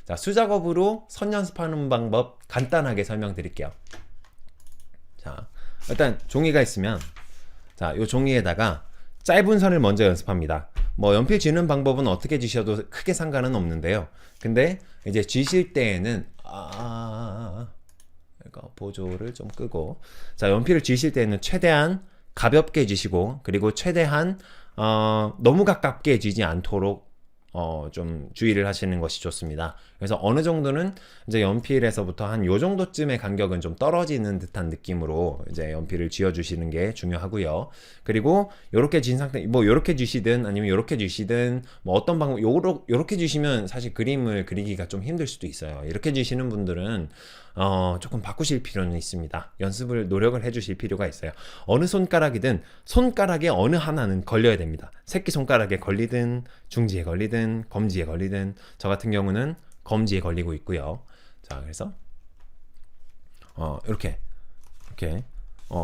자, 수작업으로 선 연습하는 방법 간단하게 설명드릴게요. 자, 일단 종이가 있으면 자, 요 종이에다가 짧은 선을 먼저 연습합니다. 뭐 연필 쥐는 방법은 어떻게 쥐셔도 크게 상관은 없는데요. 근데 이제 쥐실 때에는 이거 보조를 좀 끄고, 자, 연필을 쥐실 때는 최대한 가볍게 쥐시고, 그리고 최대한 너무 가깝게 쥐지 않도록 좀 주의를 하시는 것이 좋습니다. 그래서 어느 정도는 이제 연필에서부터 한 요 정도쯤의 간격은 좀 떨어지는 듯한 느낌으로 이제 연필을 쥐어 주시는 게 중요하고요. 그리고 요렇게 쥔 상태, 뭐 요렇게 쥐시든 아니면 요렇게 쥐시든 뭐 어떤 방법, 요렇게 쥐시면 사실 그림을 그리기가 좀 힘들 수도 있어요. 이렇게 쥐시는 분들은 조금 바꾸실 필요는 있습니다. 연습을 노력을 해주실 필요가 있어요. 어느 손가락이든 손가락에 어느 하나는 걸려야 됩니다. 새끼 손가락에 걸리든 중지에 걸리든 검지에 걸리든, 저 같은 경우는 검지에 걸리고 있고요. 자, 그래서 이렇게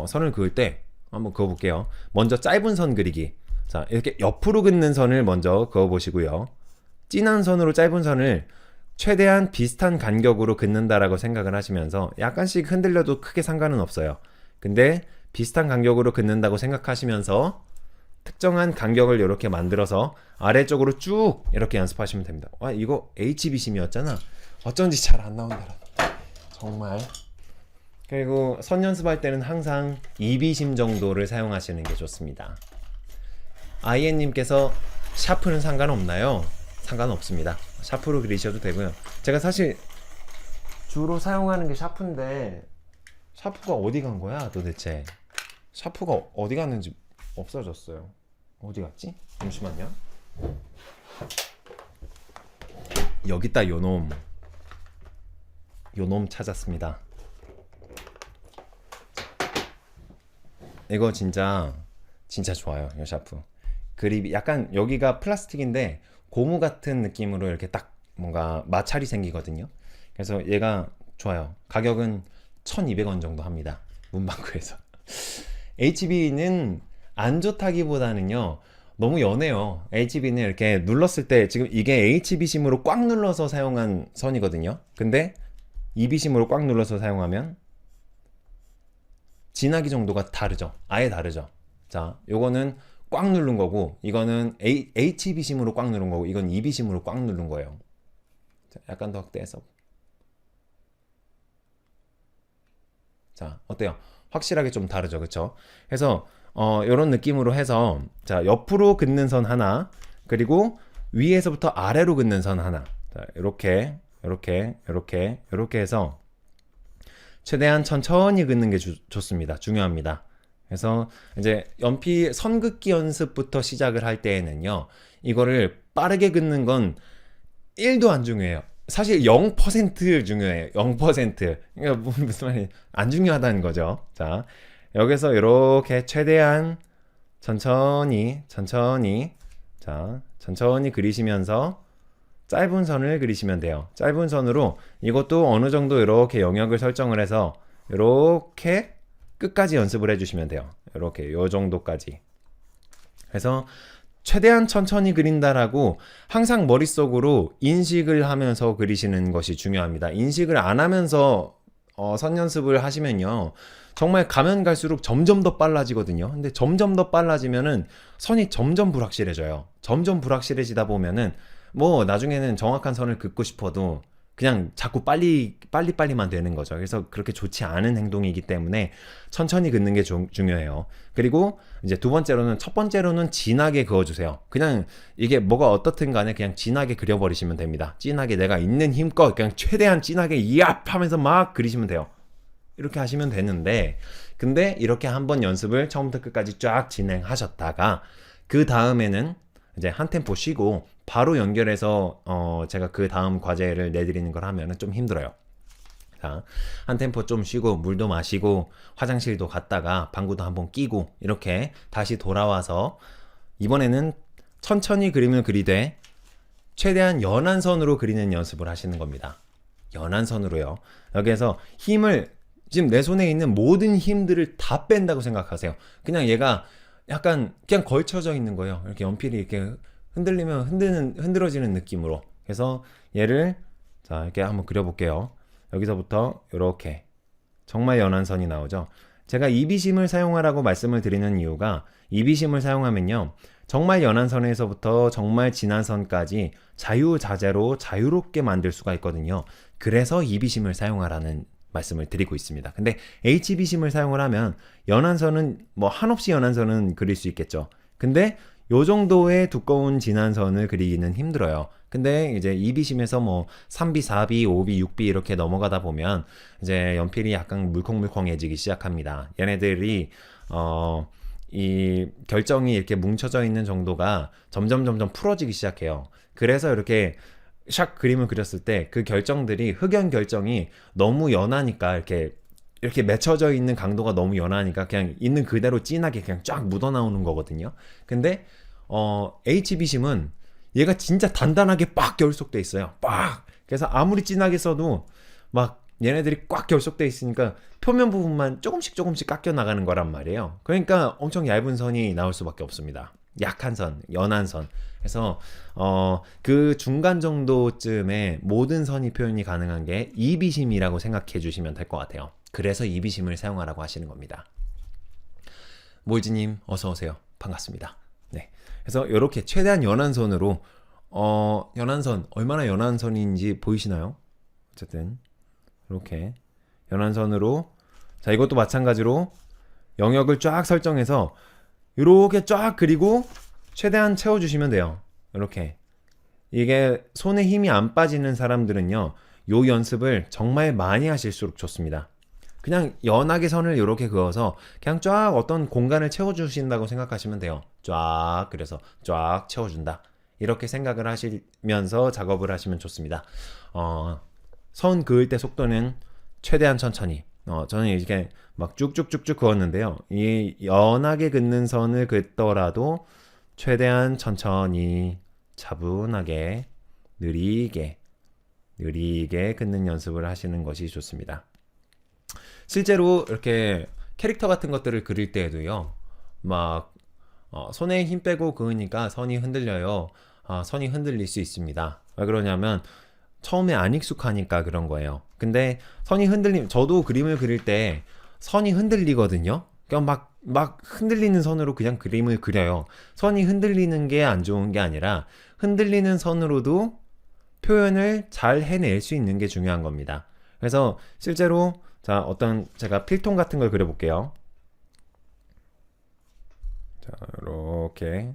선을 그을 때 한번 그어볼게요. 먼저 짧은 선 그리기. 자, 이렇게 옆으로 긋는 선을 먼저 그어보시고요. 진한 선으로 짧은 선을 최대한 비슷한 간격으로 긋는다라고 생각을 하시면서 약간씩 흔들려도 크게 상관은 없어요. 근데 비슷한 간격으로 긋는다고 생각하시면서 특정한 간격을 이렇게 만들어서 아래쪽으로 쭉 이렇게 연습하시면 됩니다. 와, 이거 HB심이었잖아. 어쩐지 잘 안 나온다. 정말. 그리고 선 연습할 때는 항상 2비심 정도를 사용하시는 게 좋습니다. 아이엔님께서 샤프는 상관없나요? 상관없습니다. 샤프로 그리셔도 되고요. 제가 사실 주로 사용하는 게 샤프인데 샤프가 어디 간 거야 도대체? 샤프가 어디 갔는지 없어졌어요. 어디 갔지? 잠시만요. 여기 있다. 요놈 찾았습니다. 이거 진짜 좋아요. 이 샤프 그립이 약간 여기가 플라스틱인데 고무 같은 느낌으로 이렇게 딱 뭔가 마찰이 생기거든요. 그래서 얘가 좋아요. 가격은 1,200원 정도 합니다. 문방구에서. HB는 안 좋다기보다는요, 너무 연해요. HB는 이렇게 눌렀을 때, 지금 이게 HB심으로 꽉 눌러서 사용한 선이거든요. 근데 2비심으로 꽉 눌러서 사용하면 진하기 정도가 다르죠. 아예 다르죠. 자, 요거는 꽉 누른 거고, 이거는 HB심으로 꽉 누른 거고, 이건 2비심으로 꽉 누른 거예요. 자, 약간 더 떼서. 자, 어때요? 확실하게 좀 다르죠, 그쵸? 그래서 이런 느낌으로 해서, 자, 옆으로 긋는 선 하나, 그리고 위에서부터 아래로 긋는 선 하나. 자, 이렇게 해서 최대한 천천히 긋는 게 좋습니다. 중요합니다. 그래서 이제 연필 선긋기 연습부터 시작을 할 때에는요, 이거를 빠르게 긋는 건 1도 안 중요해요. 사실 0% 중요해요. 0%. 그러니까 무슨 말이 안 중요하다는 거죠. 자, 여기서 이렇게 최대한 천천히 자, 천천히 그리시면서 짧은 선을 그리시면 돼요. 짧은 선으로 이것도 어느 정도 이렇게 영역을 설정을 해서 이렇게 끝까지 연습을 해주시면 돼요. 이렇게 요 정도까지. 그래서 최대한 천천히 그린다라고 항상 머릿속으로 인식을 하면서 그리시는 것이 중요합니다. 인식을 안 하면서 선 연습을 하시면요, 정말 가면 갈수록 점점 더 빨라지거든요. 근데 점점 더 빨라지면은 선이 점점 불확실해져요. 점점 불확실해지다 보면은 뭐 나중에는 정확한 선을 긋고 싶어도 그냥 자꾸 빨리만 되는 거죠. 그래서 그렇게 좋지 않은 행동이기 때문에 천천히 긋는 게 중요해요. 그리고 이제 첫 번째로는 진하게 그어주세요. 그냥 이게 뭐가 어떻든 간에 그냥 진하게 그려버리시면 됩니다. 진하게 내가 있는 힘껏 그냥 최대한 진하게 이압 하면서 막 그리시면 돼요. 이렇게 하시면 되는데, 근데 이렇게 한번 연습을 처음부터 끝까지 쫙 진행하셨다가 그 다음에는 이제 한 템포 쉬고 바로 연결해서 제가 그 다음 과제를 내드리는 걸 하면은 좀 힘들어요. 자, 한 템포 좀 쉬고 물도 마시고 화장실도 갔다가 방구도 한번 끼고 이렇게 다시 돌아와서 이번에는 천천히 그림을 그리되 최대한 연한 선으로 그리는 연습을 하시는 겁니다. 연한 선으로요. 여기에서 힘을, 지금 내 손에 있는 모든 힘들을 다 뺀다고 생각하세요. 그냥 얘가 약간 그냥 걸쳐져 있는 거예요. 이렇게 연필이 이렇게 흔들리면 흔들어지는 느낌으로. 그래서 얘를 자, 이렇게 한번 그려볼게요. 여기서부터 이렇게 정말 연한 선이 나오죠. 제가 이비심을 사용하라고 말씀을 드리는 이유가 이비심을 사용하면요. 정말 연한 선에서부터 정말 진한 선까지 자유자재로 자유롭게 만들 수가 있거든요. 그래서 이비심을 사용하라는 말씀을 드리고 있습니다. 근데 HB심을 사용을 하면 연한 선은 뭐 한없이 연한 선은 그릴 수 있겠죠. 근데 요 정도의 두꺼운 진한 선을 그리기는 힘들어요. 근데 이제 2비심에서 뭐 3비, 4비, 5비, 6비 이렇게 넘어가다 보면 이제 연필이 약간 물컹물컹해지기 시작합니다. 얘네들이 이 결정이 이렇게 뭉쳐져 있는 정도가 점점 풀어지기 시작해요. 그래서 이렇게 샥 그림을 그렸을 때 그 결정들이 흑연 결정이 너무 연하니까 이렇게 맺혀져 있는 강도가 너무 연하니까 그냥 있는 그대로 진하게 그냥 쫙 묻어 나오는 거거든요. 근데 HB심은 얘가 진짜 단단하게 빡 결속돼 있어요. 빡. 그래서 아무리 진하게 써도 막 얘네들이 꽉 결속돼 있으니까 표면 부분만 조금씩 깎여 나가는 거란 말이에요. 그러니까 엄청 얇은 선이 나올 수밖에 없습니다. 약한 선, 연한 선. 그래서 그 중간 정도쯤에 모든 선이 표현이 가능한 게 이비심이라고 생각해 주시면 될 것 같아요. 그래서 이비심을 사용하라고 하시는 겁니다. 몰지님 어서 오세요. 반갑습니다. 네. 그래서 이렇게 최대한 연한 선으로 연한 선 얼마나 연한 선인지 보이시나요? 어쨌든 이렇게 연한 선으로 자 이것도 마찬가지로 영역을 쫙 설정해서 이렇게 쫙 그리고 최대한 채워주시면 돼요. 이렇게 이게 손에 힘이 안 빠지는 사람들은요 요 연습을 정말 많이 하실수록 좋습니다. 그냥 연하게 선을 이렇게 그어서 그냥 쫙 어떤 공간을 채워주신다고 생각하시면 돼요. 쫙 그래서 쫙 채워준다. 이렇게 생각을 하시면서 작업을 하시면 좋습니다. 선 그을 때 속도는 최대한 천천히. 저는 이렇게 막 쭉쭉쭉쭉 그었는데요. 이 연하게 긋는 선을 긋더라도 최대한 천천히 차분하게 느리게 긋는 연습을 하시는 것이 좋습니다. 실제로 이렇게 캐릭터 같은 것들을 그릴 때에도요. 막 손에 힘 빼고 그으니까 선이 흔들려요. 선이 흔들릴 수 있습니다. 왜 그러냐면 처음에 안 익숙하니까 그런 거예요. 근데 선이 저도 그림을 그릴 때 선이 흔들리거든요. 그러니까 막 흔들리는 선으로 그냥 그림을 그려요. 선이 흔들리는 게 안 좋은 게 아니라 흔들리는 선으로도 표현을 잘 해낼 수 있는 게 중요한 겁니다. 그래서 실제로 자 제가 필통 같은 걸 그려볼게요. 자 이렇게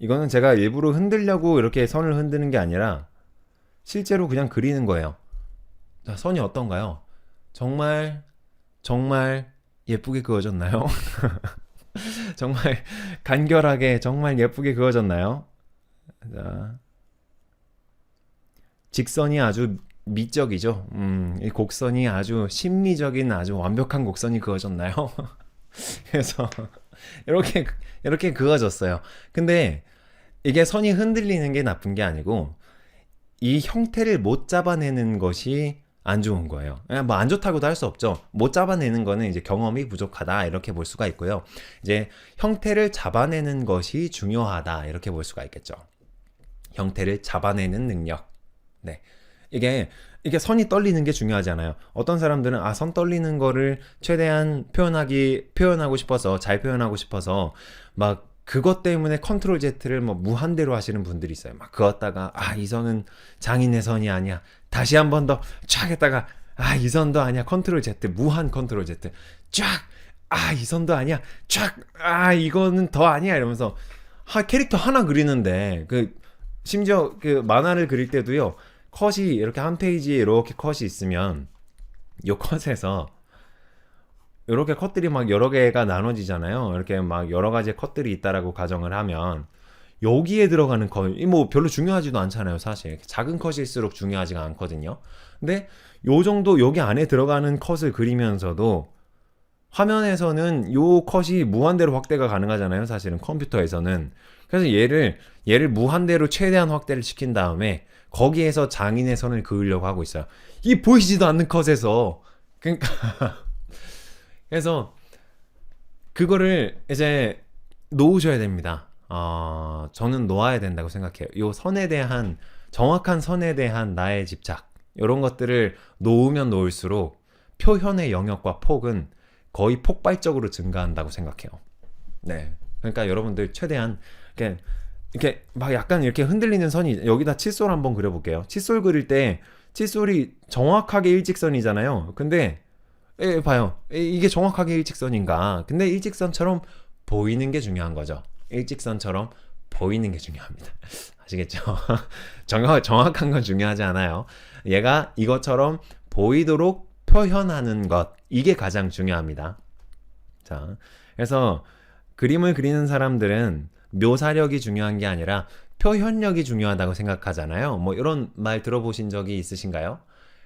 이거는 제가 일부러 흔들려고 이렇게 선을 흔드는 게 아니라 실제로 그냥 그리는 거예요. 자, 선이 어떤가요? 정말 예쁘게 그어졌나요? 정말 간결하게 정말 예쁘게 그어졌나요? 자, 직선이 아주 미적이죠. 이 곡선이 아주 심미적인 아주 완벽한 곡선이 그어졌나요? 그래서 이렇게 그어졌어요. 근데 이게 선이 흔들리는 게 나쁜 게 아니고 이 형태를 못 잡아내는 것이 안 좋은 거예요. 뭐 안 좋다고도 할 수 없죠. 못 잡아내는 거는 이제 경험이 부족하다 이렇게 볼 수가 있고요. 이제 형태를 잡아내는 것이 중요하다 이렇게 볼 수가 있겠죠. 형태를 잡아내는 능력. 네. 이게 선이 떨리는 게 중요하잖아요. 어떤 사람들은 선 떨리는 거를 최대한 표현하고 싶어서 잘 표현하고 싶어서 막 그것 때문에 컨트롤 Z를 뭐 무한대로 하시는 분들이 있어요. 막 그었다가 이 선은 장인의 선이 아니야. 다시 한 번 더 쫙 했다가 이 선도 아니야. 컨트롤 Z 무한 컨트롤 Z 쫙 이 선도 아니야. 쫙 이거는 더 아니야 이러면서 캐릭터 하나 그리는데 심지어 그 만화를 그릴 때도요. 컷이 이렇게 한 페이지에 이렇게 컷이 있으면 이 컷에서 이렇게 컷들이 막 여러 개가 나눠지잖아요. 이렇게 막 여러 가지의 컷들이 있다라고 가정을 하면 여기에 들어가는 컷, 뭐 별로 중요하지도 않잖아요, 사실. 작은 컷일수록 중요하지가 않거든요. 근데 요 정도 여기 안에 들어가는 컷을 그리면서도 화면에서는 요 컷이 무한대로 확대가 가능하잖아요, 사실은 컴퓨터에서는. 그래서 얘를 무한대로 최대한 확대를 시킨 다음에 거기에서 장인의 선을 그으려고 하고 있어요. 이 보이지도 않는 컷에서. 그러니까 그래서 그거를 이제 놓으셔야 됩니다. 저는 놓아야 된다고 생각해요. 요 선에 대한 정확한 선에 대한 나의 집착, 이런 것들을 놓으면 놓을수록 표현의 영역과 폭은 거의 폭발적으로 증가한다고 생각해요. 네. 그러니까 여러분들 최대한 이렇게 막 약간 이렇게 흔들리는 선이, 여기다 칫솔 한번 그려볼게요. 칫솔 그릴 때 칫솔이 정확하게 일직선이잖아요. 근데 봐요. 이게 정확하게 일직선인가? 근데 일직선처럼 보이는 게 중요한 거죠. 일직선처럼 보이는 게 중요합니다. 아시겠죠? 정확한 건 중요하지 않아요. 얘가 이것처럼 보이도록 표현하는 것, 이게 가장 중요합니다. 자, 그래서 그림을 그리는 사람들은 묘사력이 중요한 게 아니라 표현력이 중요하다고 생각하잖아요. 뭐 이런 말 들어보신 적이 있으신가요?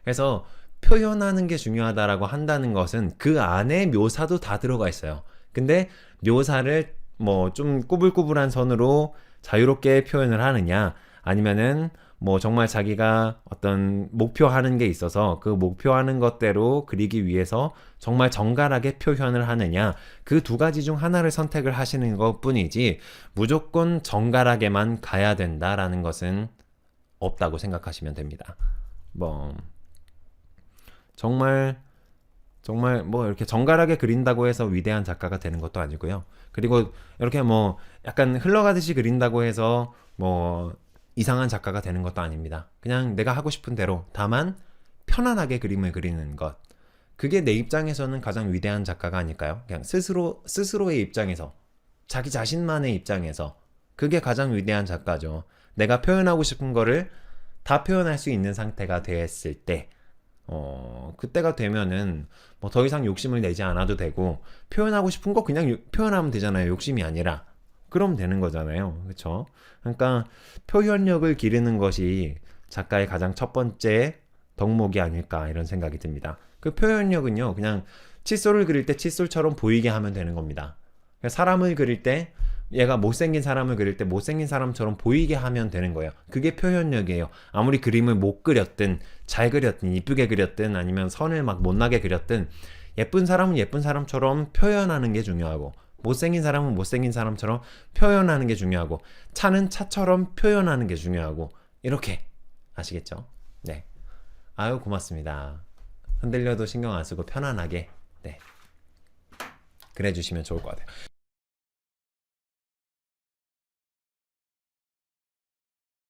그래서 표현하는 게 중요하다라고 한다는 것은 그 안에 묘사도 다 들어가 있어요. 근데 묘사를 뭐 좀 꾸불꾸불한 선으로 자유롭게 표현을 하느냐, 아니면은 뭐 정말 자기가 어떤 목표하는 게 있어서 그 목표하는 것대로 그리기 위해서 정말 정갈하게 표현을 하느냐, 그 두 가지 중 하나를 선택을 하시는 것 뿐이지 무조건 정갈하게만 가야 된다라는 것은 없다고 생각하시면 됩니다. 뭐 정말 뭐 이렇게 정갈하게 그린다고 해서 위대한 작가가 되는 것도 아니고요. 그리고 이렇게 뭐 약간 흘러가듯이 그린다고 해서 뭐 이상한 작가가 되는 것도 아닙니다. 그냥 내가 하고 싶은 대로, 다만 편안하게 그림을 그리는 것, 그게 내 입장에서는 가장 위대한 작가가 아닐까요? 그냥 스스로의 입장에서, 자기 자신만의 입장에서 그게 가장 위대한 작가죠. 내가 표현하고 싶은 거를 다 표현할 수 있는 상태가 됐을 때, 그때가 되면은 뭐 더 이상 욕심을 내지 않아도 되고, 표현하고 싶은 거 그냥 표현하면 되잖아요. 욕심이 아니라. 그럼 되는 거잖아요. 그렇죠? 그러니까 표현력을 기르는 것이 작가의 가장 첫 번째 덕목이 아닐까, 이런 생각이 듭니다. 그 표현력은요, 그냥 칫솔을 그릴 때 칫솔처럼 보이게 하면 되는 겁니다. 사람을 그릴 때, 얘가 못생긴 사람을 그릴 때 못생긴 사람처럼 보이게 하면 되는 거예요. 그게 표현력이에요. 아무리 그림을 못 그렸든 잘 그렸든 이쁘게 그렸든 아니면 선을 막 못나게 그렸든, 예쁜 사람은 예쁜 사람처럼 표현하는 게 중요하고, 못생긴 사람은 못생긴 사람처럼 표현하는 게 중요하고, 차는 차처럼 표현하는 게 중요하고, 이렇게. 아시겠죠? 네. 아유, 고맙습니다. 흔들려도 신경 안 쓰고 편안하게, 네, 그래 주시면 좋을 것 같아요.